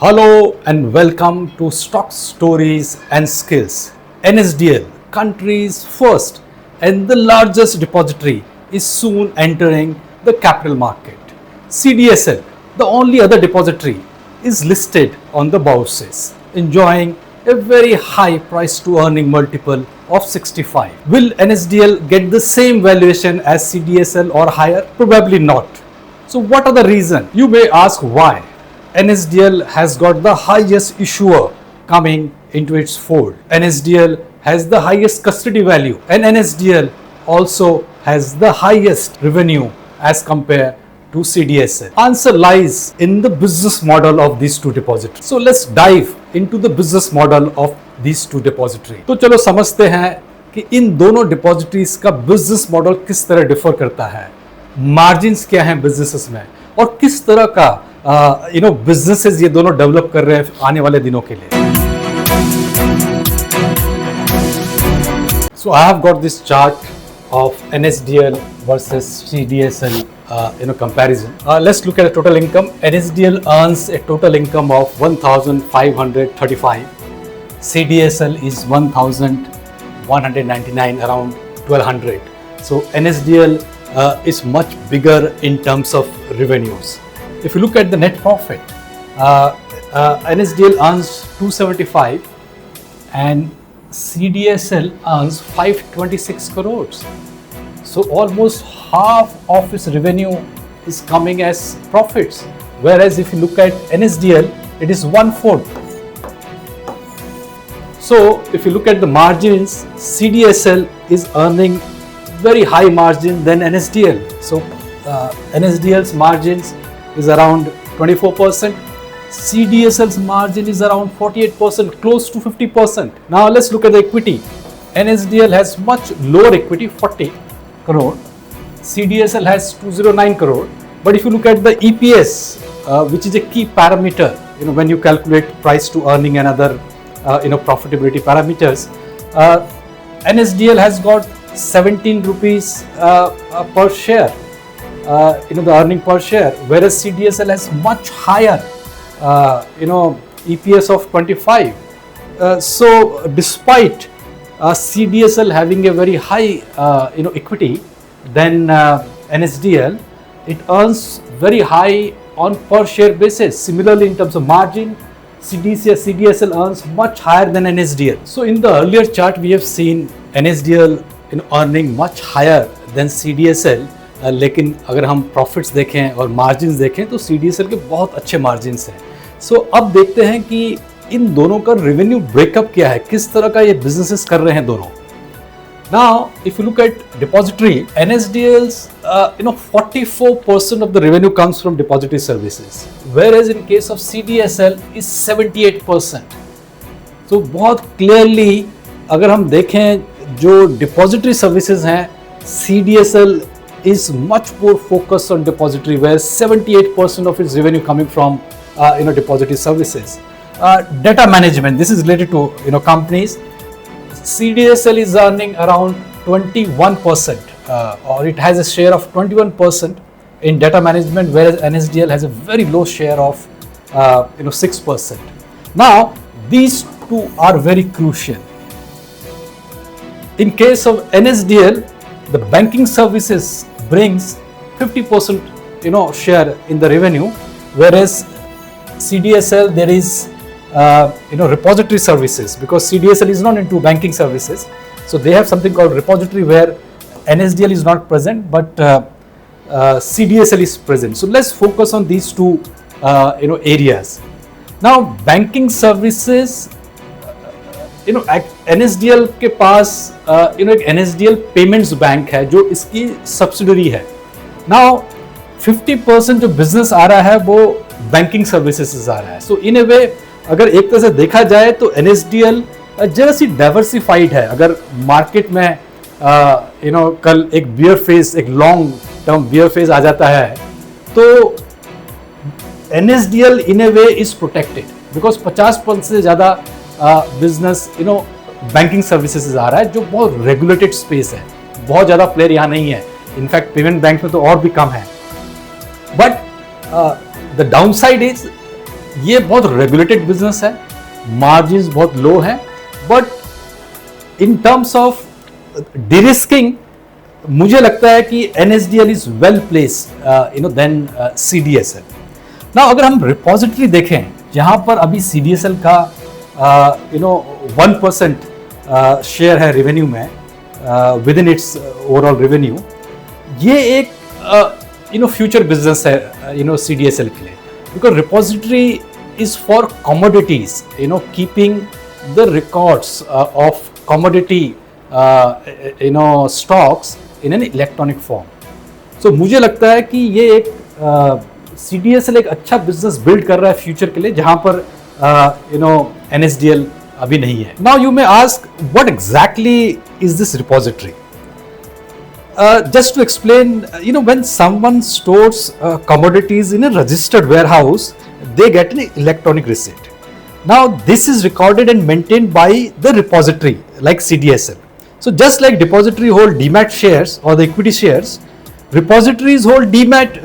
Hello and welcome to Stock Stories and Skills. NSDL, country's first and the largest depository, is soon entering the capital market. CDSL, the only other depository, is listed on the bourses, enjoying a very high price to earning multiple of 65. Will NSDL get the same valuation as CDSL or higher? Probably not. So what are the reasons? You may ask why. NSDL has got the highest issuer coming into its fold. NSDL has the highest custody value, and NSDL also has the highest revenue as compared to CDSL. Answer lies in the business model of these two depositories. So let's dive into the business model of these two depositories. तो चलो समझते हैं कि इन दोनों depositories का business model किस तरह differ करता है, मार्जिन्स क्या हैं बिजनेसेस में, और किस तरह का बिजनेसेस ये दोनों डेवलप कर रहे हैं आने वाले दिनों के लिए. So I have got this chart of NSDL versus CDSL comparison. Let's look at the total income. NSDL earns a total income of 1,535. CDSL is 1,199, around 1,200. So NSDL is much bigger in terms of revenues. If you look at the net profit, NSDL earns 275 and CDSL earns 526 crores. So almost half of its revenue is coming as profits. Whereas if you look at NSDL, it is 1/4. So if you look at the margins, CDSL is earning very high margin than NSDL. So NSDL's margins is around 24%. CDSL's margin is around 48%, close to 50%. Now let's look at the equity. NSDL has much lower equity, 40 crore. CDSL has 209 crore. But if you look at the EPS, which is a key parameter, when you calculate price to earning and other, profitability parameters, NSDL has got 17 rupees per share. The earning per share, whereas CDSL has much higher, EPS of 25. So despite CDSL having a very high, equity than NSDL, it earns very high on per share basis. Similarly, in terms of margin, CDSL earns much higher than NSDL. So in the earlier chart, we have seen NSDL earning much higher than CDSL. लेकिन अगर हम profits देखें और margins देखें तो CDSL के बहुत अच्छे मार्जिन्स हैं. सो अब देखते हैं कि इन दोनों का रेवेन्यू ब्रेकअप क्या है, किस तरह का ये बिजनेसेस कर रहे हैं दोनों. Now if you look at depository, NSDL's 44% of the revenue comes from depository services, whereas in case of CDSL is 78%. तो बहुत क्लियरली अगर हम देखें जो डिपॉजिटरी सर्विसेज हैं, CDSL is much more focused on depository, where 78% of its revenue coming from depository services. Data management, this is related to companies. CDSL is earning around 21%, or it has a share of 21% in data management, whereas NSDL has a very low share of 6%. Now these two are very crucial. In case of NSDL, the banking services brings 50% share in the revenue, whereas CDSL there is repository services, because CDSL is not into banking services, so they have something called repository where NSDL is not present, but CDSL is present. So let's focus on these two areas. Now banking services, NSDL के पास एक NSDL Payments Bank है जो इसकी subsidiary है. Now 50% जो business आ रहा है वो बैंकिंग सर्विसेज से आ रहा है. सो इन ए वे अगर एक तरह से देखा जाए तो NSDL जरा सी डाइवर्सिफाइड है. अगर मार्केट में कल एक बियर फेज, एक लॉन्ग टर्म बियर फेज आ जाता है तो NSDL in A way is protected, because 50% से ज़्यादा बिजनेस बैंकिंग सर्विसेज आ रहा है, जो बहुत रेगुलेटेड स्पेस है. बहुत ज़्यादा प्लेयर यहाँ नहीं है. इनफैक्ट पेमेंट बैंक में तो और भी कम है. But the downside is ये बहुत रेगुलेटेड बिजनेस है, मार्जिन्स बहुत लो है, but in terms of derisking मुझे लगता है कि NSDL is well placed then CDSL. Now अगर हम रिपोजिटरी देखें जहां पर अभी CDSL का 1% शेयर है रेवेन्यू में within its overall revenue, ये एक फ्यूचर बिजनेस है CDSL के लिए, because repository is for commodities, keeping the records of commodity stocks in an electronic form. So मुझे लगता है कि ये एक CDSL एक अच्छा बिजनेस बिल्ड कर रहा है फ्यूचर के लिए, जहां पर NSDL अभी नहीं है. Now you may ask what exactly is this repository. Just to explain, when someone stores commodities in a registered warehouse, they get an electronic receipt. Now, this is recorded and maintained by the repository like CDSL. So, just like depository hold demat shares or the equity shares, repositories hold demat,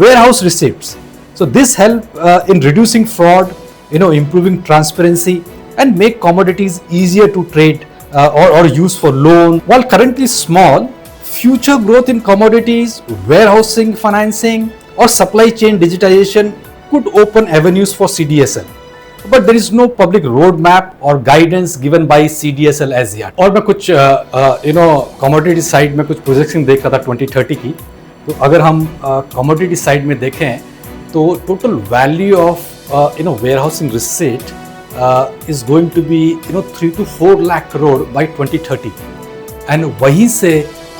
warehouse receipts. So, this help in reducing fraud, improving transparency, and make commodities easier to trade or use for loan. While currently small, future growth in commodities, warehousing, financing, or supply chain digitization could open avenues for CDSL. But there is no public roadmap or guidance given by CDSL as yet. और मैं कुछ commodity side में कुछ projection देख रहा था 2030 की. तो अगर हम commodity side में देखें तो total value of warehousing receipt is going to be 3 to 4 lakh crore by 2030. And वहीं से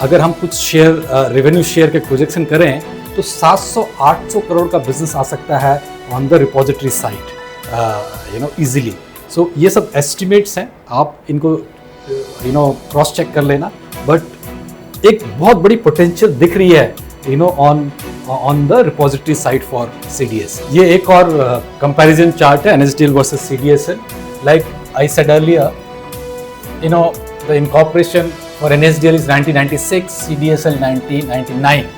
अगर हम कुछ शेयर रेवेन्यू शेयर के प्रोजेक्शन करें तो 700-800 करोड़ का बिजनेस आ सकता है on the repository side easily. So ये सब एस्टिमेट्स हैं, आप इनको क्रॉस चेक कर लेना, बट एक बहुत बड़ी पोटेंशियल दिख रही है on the repository side for CDS. ये एक और कंपैरिजन चार्ट है NSDL versus CDSL. Like I said earlier, the incorporation for NSDL is 1996, CDSL 1999.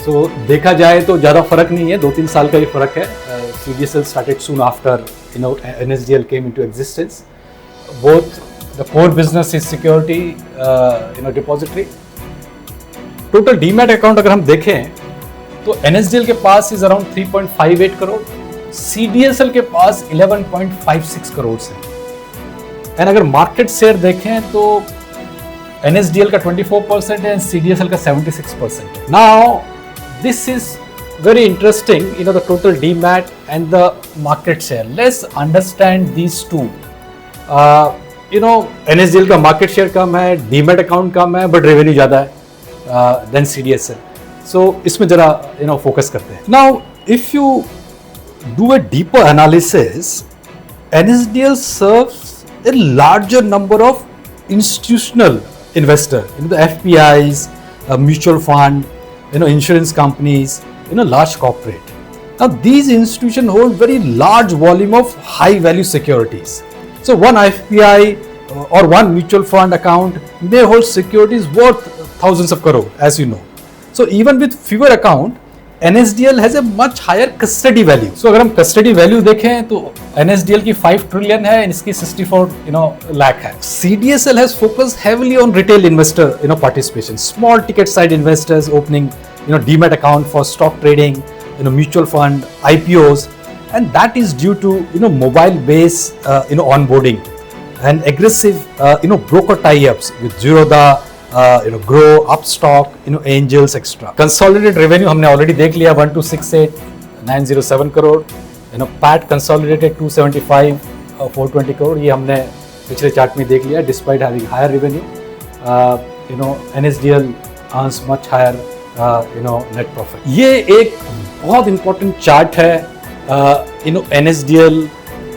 So देखा जाए तो ज़्यादा फर्क नहीं है, 2-3 साल का ही फर्क है. CDSL started soon after NSDL came into existence. Both the core business is security, depository. Total demat account अगर हम देखें तो NSDL के पास is around 3.58 करोड़, CDSL के पास 11.56 करोड़ है. एंड अगर मार्केट शेयर देखें तो NSDL का 24% है, CDSL का 76%. Now, this is very interesting, the total demat and the market share. Let's understand these two. NSDL का market share कम है, demat account कम है, but revenue ज़्यादा है than CDSL. So, इसमें जरा focus करते हैं. Now, if you do a deeper analysis, NSDL serves a larger number of institutional investor, the FPIs, mutual fund, insurance companies, large corporate. Now these institutions hold very large volume of high value securities. So one FPI or one mutual fund account may hold securities worth thousands of crore, as you know. So even with fewer account, NSDL has a much higher custody value. So अगर हम custody value देखें तो NSDL की 5 trillion है, इसकी 64 lakh है. CDSL has focused heavily on retail investor participation, small ticket side investors opening demat account for stock trading, mutual fund, IPOs, and that is due to mobile based onboarding and aggressive broker tie-ups with Zerodha, Grow, Upstock, Angels, etc. Consolidated revenue हमने already देख लिया 1,268,907 crore. PAT consolidated 275, 420 crore. ये हमने पिछले chart में देख लिया. Despite having higher revenue, NSDL earns much higher, net profit. ये एक बहुत important चार्ट है. NSDL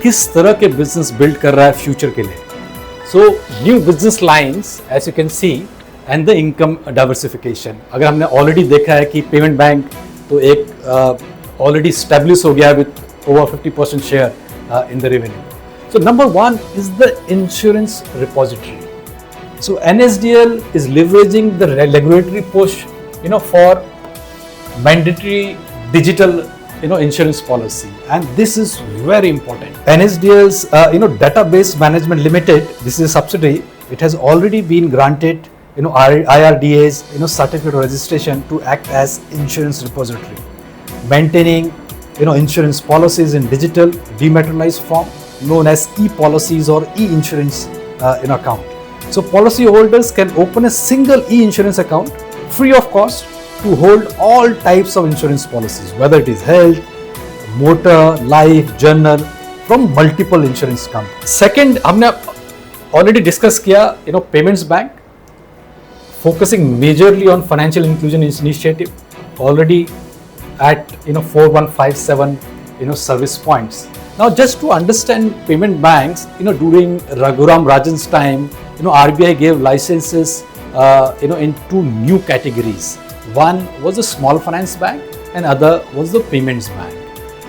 किस तरह के business build कर रहा है future के लिए. So new business lines, as you can see, and the income diversification. अगर हमने already देखा है कि पेमेंट बैंक तो एक already established हो गया है with over 50% share in the revenue. So number one is the insurance repository. So NSDL is leveraging the regulatory push, for mandatory digital, insurance policy, and this is very important. NSDL's Database Management Limited, this is a subsidiary. It has already been granted IRDA's certificate of registration to act as insurance repository, maintaining insurance policies in digital dematerialized form known as e-policies or e-insurance account. So policyholders can open a single e-insurance account free of cost to hold all types of insurance policies, whether it is health, motor, life, general, from multiple insurance companies. Second, हमने already discuss किया payments bank, focusing majorly on financial inclusion initiative, already at 4157 service points. Now just to understand payment banks, during Raghuram Rajan's time, RBI gave licenses in two new categories. One was the small finance bank and other was the payments bank.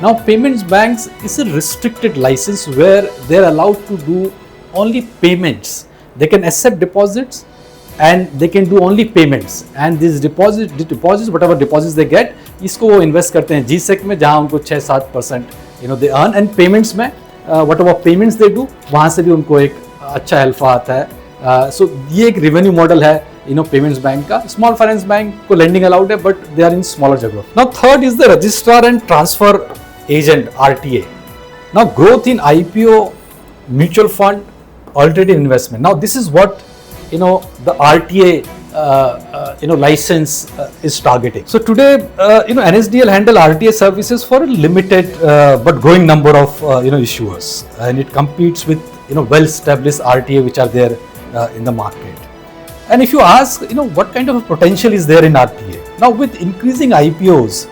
Now payments banks is a restricted license where they are allowed to do only payments. They can accept deposits and they can do only payments, and these deposits whatever deposits they get, इसको वो invest करते हैं GSEC में, जहाँ उनको 6-7% they earn, and payments में whatever payments they do, वहाँ से भी उनको एक अच्छा अल्फा आता है. So ये एक revenue model है payments bank का. Small finance bank को lending allowed है, but they are in smaller geography. Now third is the registrar and transfer agent, RTA. Now growth in IPO, mutual fund, alternative investment. Now this is what the RTA license is targeting. So today NSDL handle RTA services for a limited but growing number of issuers, and it competes with well established RTA which are there in the market. And if you ask what kind of potential is there in RTA, now with increasing IPOs,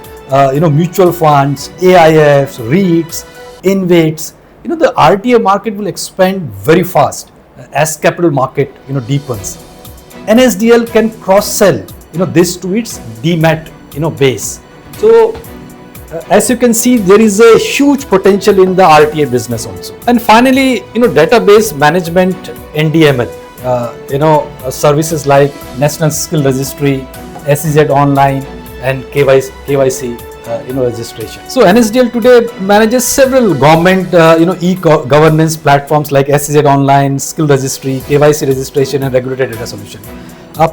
mutual funds, AIFs, REITs, InvITs, the RTA market will expand very fast as capital market deepens. NSDL can cross-sell this to its demat base. So as you can see, there is a huge potential in the RTA business also. And finally, database management, NDML, services like National Skill Registry, SEZ Online, and KYC registration. So NSDL today manages several government e-governance platforms like SEZ Online, Skill Registry, KYC registration, and regulated data solution.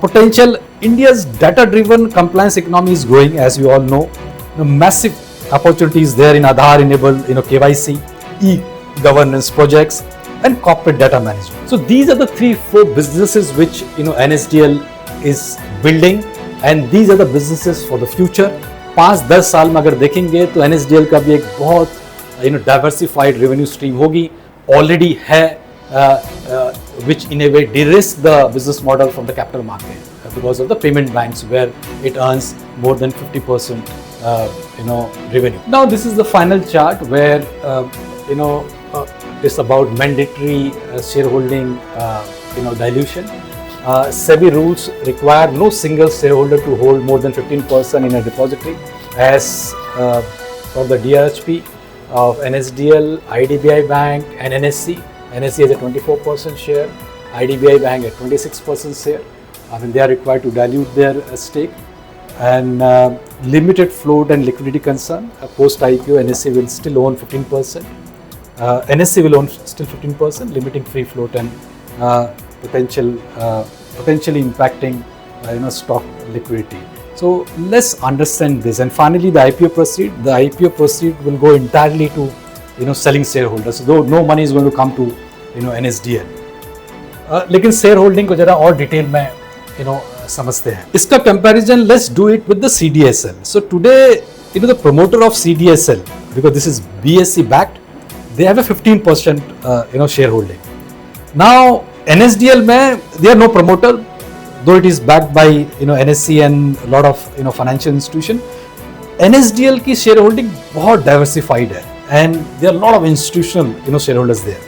Potential: India's data-driven compliance economy is growing, as we all know. Massive opportunities there in Aadhaar-enabled KYC, e-governance projects, and corporate data management. So these are the 3-4 businesses which NSDL is building, and these are the businesses for the future. 5-10 साल में अगर देखेंगे तो NSDL का भी एक बहुत diversified revenue stream होगी, ऑलरेडी है, which in a way de-risk the business model from the capital market because of the payment banks where it earns more than 50% revenue. Now this is the final chart where it's about mandatory shareholding dilution. SEBI rules require no single shareholder to hold more than 15% in a depository. As for the DRHP of NSDL, IDBI Bank and NSE, NSE has a 24% share, IDBI Bank at 26% share. They are required to dilute their stake. And limited float and liquidity concern, post-IPO NSE will still own 15%. NSE will own still 15%, limiting free float and potentially impacting stock liquidity. So let's understand this. And finally, the IPO proceed. The IPO proceed will go entirely to selling shareholders. Though no money is going to come to NSDL. लेकिन share holding को जरा और detail में समझते हैं. इसका comparison let's do it with the CDSL. So today the promoter of CDSL, because this is BSE backed, they have a 15% shareholding. Now NSDL में they are no promoter, though it is backed by NSE and a lot of financial institution. NSDL की shareholding बहुत diversified है, and there are a lot of institutional shareholders there.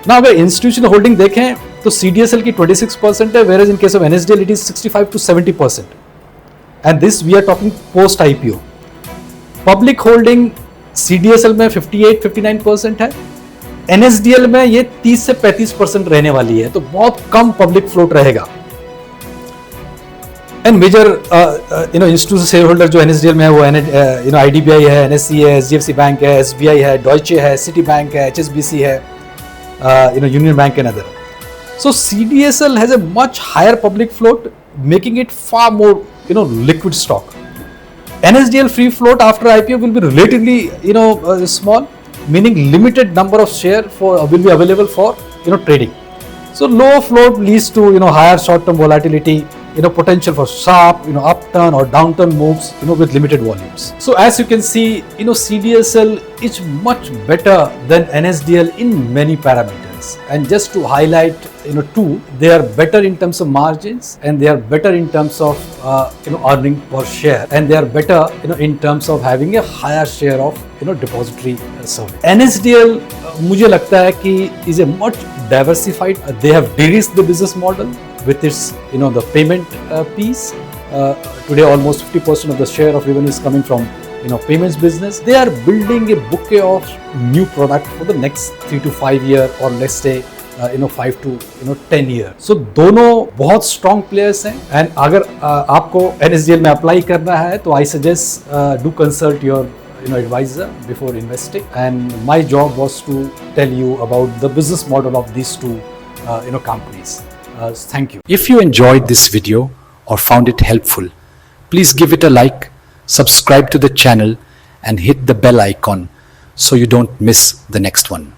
Now अगर institutional holding देखें तो CDSL की 26% है, whereas in case of NSDL it is 65 to 70%. And this we are talking post IPO. Public holding CDSL में 58-59% है, NSDL में ये 30 से 35% रहने वाली है, तो बहुत कम पब्लिक फ्लोट रहेगा. एंड मेजर इंस्टीट्यूशनल शेयरहोल्डर जो NSDL में है वो IDBI है, NSE है, HDFC बैंक है, SBI है, Deutsche है, सिटी बैंक है, HSBC है, Union Bank and other. So CDSL has a much higher public float, making it far more liquid stock. NSDL free float after IPO will be relatively small, meaning limited number of share will be available for trading. So low float leads to higher short-term volatility, potential for sharp upturn or downturn moves with limited volumes. So as you can see, CDSL is much better than NSDL in many parameters. And just to highlight two, they are better in terms of margins, and they are better in terms of earning per share, and they are better in terms of having a higher share of depository service. NSDL मुझे लगता है कि is a much diversified. They have de-risked the business model with its the payment piece. Today almost 50% of the share of revenue is coming from payments business. They are building a bouquet of new product for the next 3 to 5 year, or let's say 5 to 10 year. So दोनों बहुत strong players हैं, and अगर आपको NSDL में apply करना है तो I suggest do consult your advisor before investing. And my job was to tell you about the business model of these two companies. Thank you. If you enjoyed this video or found it helpful, please give it a like, subscribe to the channel, and hit the bell icon so you don't miss the next one.